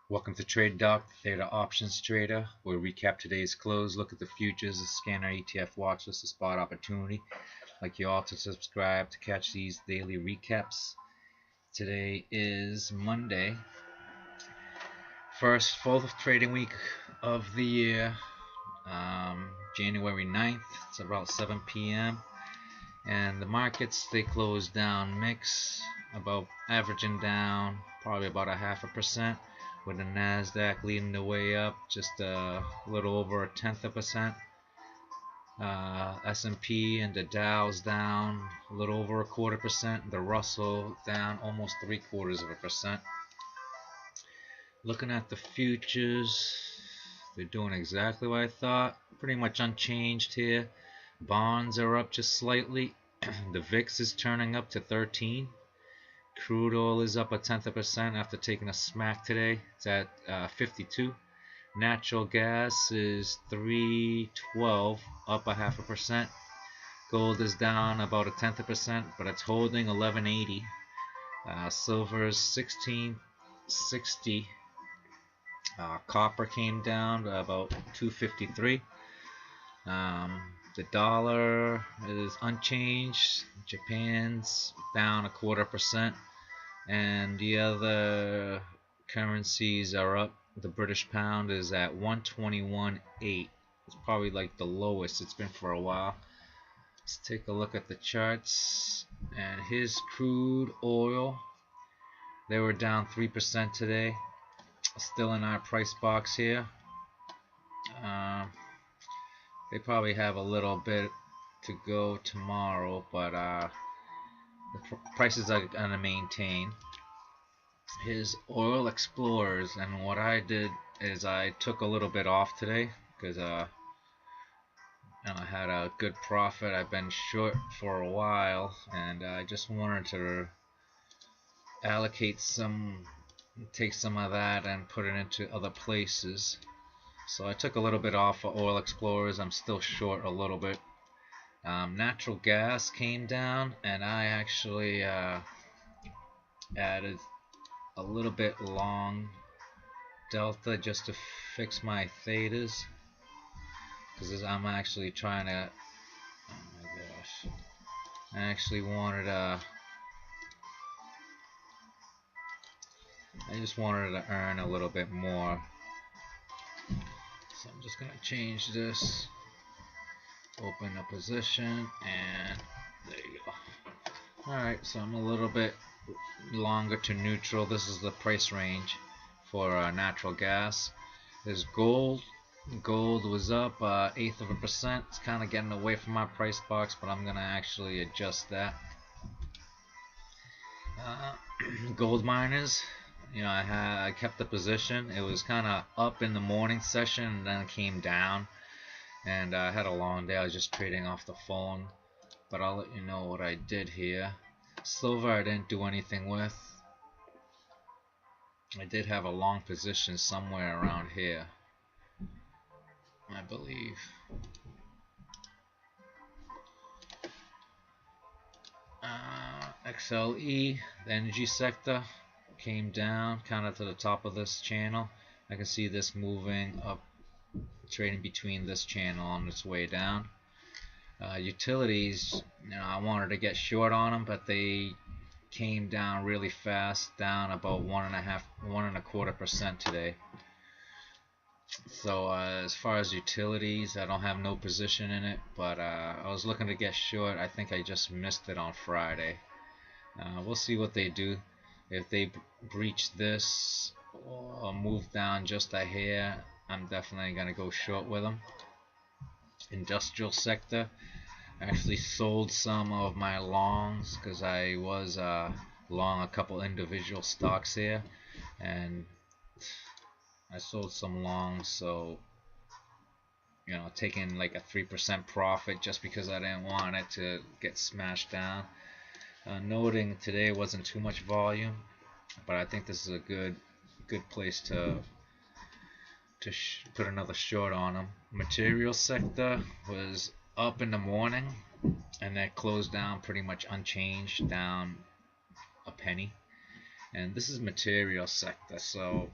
Welcome to Trade Doc, Theta Options Trader, where we recap today's close, look at the futures, scan our ETF watch list, a spot opportunity. I'd like you all to subscribe to catch these daily recaps. Today is Monday, first full trading week of the year, January 9th. It's about 7 p.m. and the markets, they closed down mix, about averaging down probably about 0.5%, with the Nasdaq leading the way up just a little over 0.1%. S&P and the Dow's down a little over 0.25%. The Russell down almost 0.75%. Looking at the futures, they're doing exactly what I thought, pretty much unchanged here. Bonds are up just slightly. The VIX is turning up to 13. Crude oil is up 0.1% after taking a smack today. It's at 52. Natural gas is 312, up 0.5%. Gold is down about 0.1%, but it's holding 1180. Silver is 1660. Copper came down to about 253. The dollar is unchanged. Japan's down 0.25%, and the other currencies are up. The British pound is at 121.8. It's probably like the lowest it's been for a while. Let's take a look at the charts. And here's crude oil. They were down 3% today. Still in our price box here. They probably have a little bit to go tomorrow, but the prices are going to maintain. Here's Oil Explorers, and what I did is I took a little bit off today because I had a good profit. I've been short for a while, and I just wanted to allocate take some of that and put it into other places. So I took a little bit off for Oil Explorers. I'm still short a little bit. Natural gas came down, and I actually added a little bit long delta just to fix my thetas, because I'm actually trying to, oh my gosh, I actually wanted I just wanted to earn a little bit more. So I'm just going to change this, open a position, and there you go. Alright, so I'm a little bit longer to neutral. This is the price range for natural gas. There's gold. Gold was up 0.8%. It's kind of getting away from my price box, but I'm going to actually adjust that. Gold miners. You know, I kept the position. It was kind of up in the morning session, and then it came down. And I had a long day. I was just trading off the phone. But I'll let you know what I did here. Silver I didn't do anything with. I did have a long position somewhere around here, I believe. XLE, the energy sector, came down kind of to the top of this channel. I can see this moving up, trading between this channel on its way down. Utilities, you know, I wanted to get short on them, but they came down really fast, down about 1.25% today. So as far as utilities, I don't have no position in it, but I was looking to get short. I think I just missed it on Friday. We'll see what they do. If they breach this or move down just a hair, I'm definitely going to go short with them. Industrial sector, I actually sold some of my longs because I was long a couple individual stocks here, and I sold some longs, so you know, taking like a 3% profit just because I didn't want it to get smashed down. Noting today wasn't too much volume, but I think this is a good place to put another short on them. Material sector was up in the morning, and that closed down pretty much unchanged, down a penny. And this is material sector, so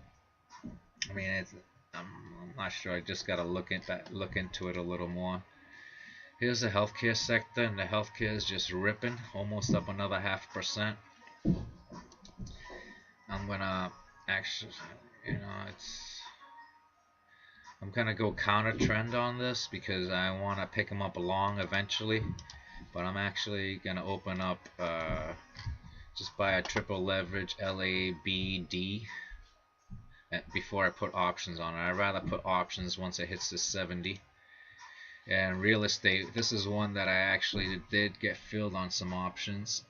I mean, I'm not sure. I just got to look into it a little more. Here's the healthcare sector, and the healthcare is just ripping, almost up another 0.5%. I'm gonna actually, you know, I'm gonna go counter trend on this because I want to pick them up long eventually. But I'm actually gonna open up, just buy a triple leverage LABD before I put options on it. I'd rather put options once it hits the 70. And real estate, this is one that I actually did get filled on some options,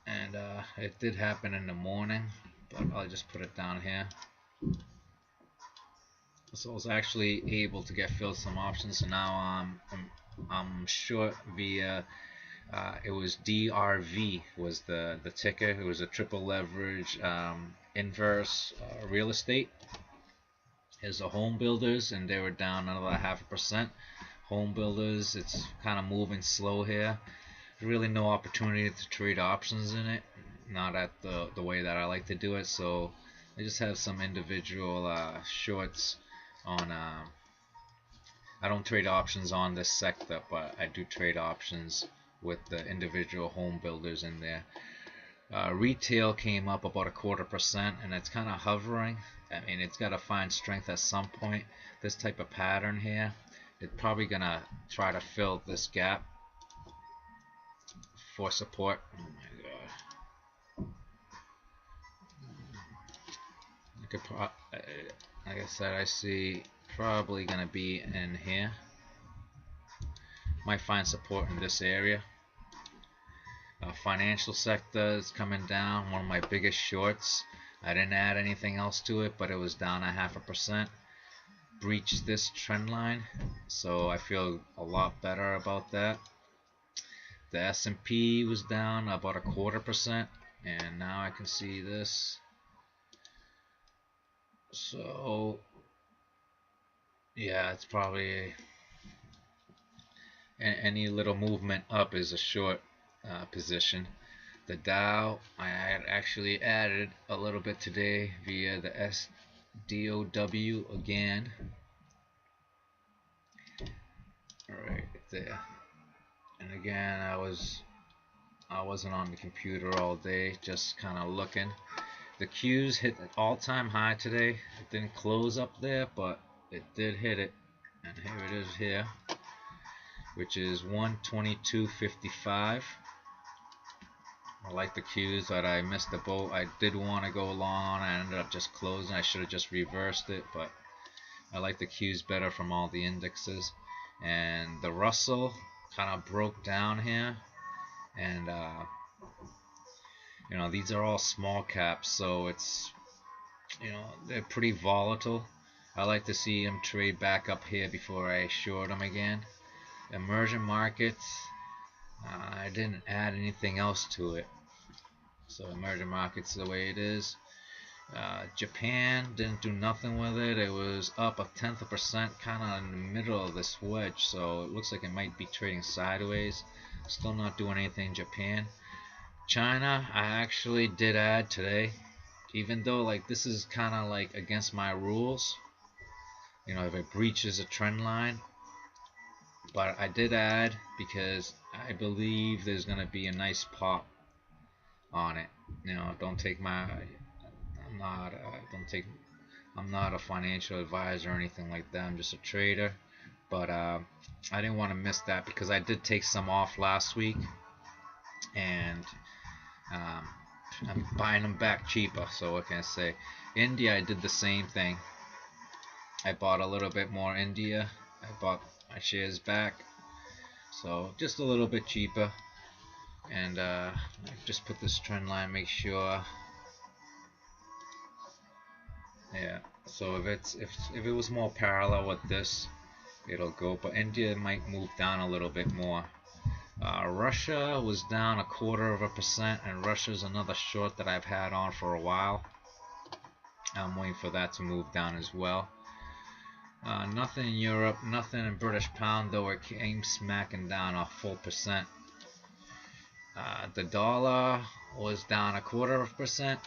and it did happen in the morning, but I'll just put it down here. So I was actually able to get filled some options, so now I'm short via it was DRV was the ticker. It was a triple leverage inverse real estate. Here's the home builders, and they were down another 0.5%. Home builders, it's kind of moving slow here. There's really no opportunity to trade options in it, not at the way that I like to do it. So I just have some individual shorts on. I don't trade options on this sector, but I do trade options with the individual home builders in there. Retail came up about 0.25%, and it's kind of hovering. I mean, it's got to find strength at some point. This type of pattern here, it's probably gonna try to fill this gap for support. Oh my god! I could like I said, I see probably gonna be in here. Might find support in this area. Financial sector is coming down. One of my biggest shorts. I didn't add anything else to it, but it was down 0.5%. Breached this trend line, so I feel a lot better about that. The S&P was down about 0.25%, and now I can see this. So yeah, it's probably any little movement up is a short position. The Dow, I had actually added a little bit today via the SDOW again. Right there. And again, I wasn't on the computer all day, just kind of looking. The Qs hit an all-time high today. It didn't close up there, but it did hit it, and here it is here, which is 122.55. I like the Qs, but I missed the boat. I did want to go long on it. I ended up just closing. I should have just reversed it, but I like the Qs better from all the indexes. And the Russell kind of broke down here, and you know, these are all small caps, so it's, you know, they're pretty volatile. I like to see them trade back up here before I short them again. Emerging markets, I didn't add anything else to it, so emerging markets the way it is. Japan didn't do nothing with it. It was up 0.1%, kind of in the middle of this wedge, so it looks like it might be trading sideways. Still not doing anything in Japan. China, I actually did add today, even though like this is kind of like against my rules, you know, if it breaches a trend line. But I did add because I believe there's gonna be a nice pop on it. You know, don't take my, I'm not a financial advisor or anything like that. I'm just a trader. But I didn't want to miss that because I did take some off last week, and I'm buying them back cheaper. So what can I say? India, I did the same thing. I bought a little bit more India. I bought my shares back, so just a little bit cheaper. And I just put this trend line, make sure. Yeah, so if it was more parallel with this, it'll go, but India might move down a little bit more. Russia was down 0.25%, and Russia's another short that I've had on for a while. I'm waiting for that to move down as well. Nothing in Europe, nothing in British pound, though it came smacking down a full percent. The dollar was down 0.25%,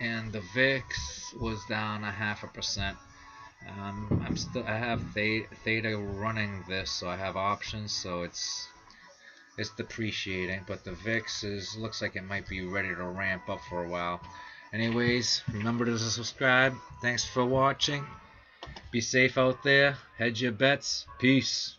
and the VIX was down 0.5%. I have theta running this, so I have options, so it's depreciating, but the VIX looks like it might be ready to ramp up for a while. Anyways, remember to subscribe. Thanks for watching. Be safe out there. Hedge your bets. Peace.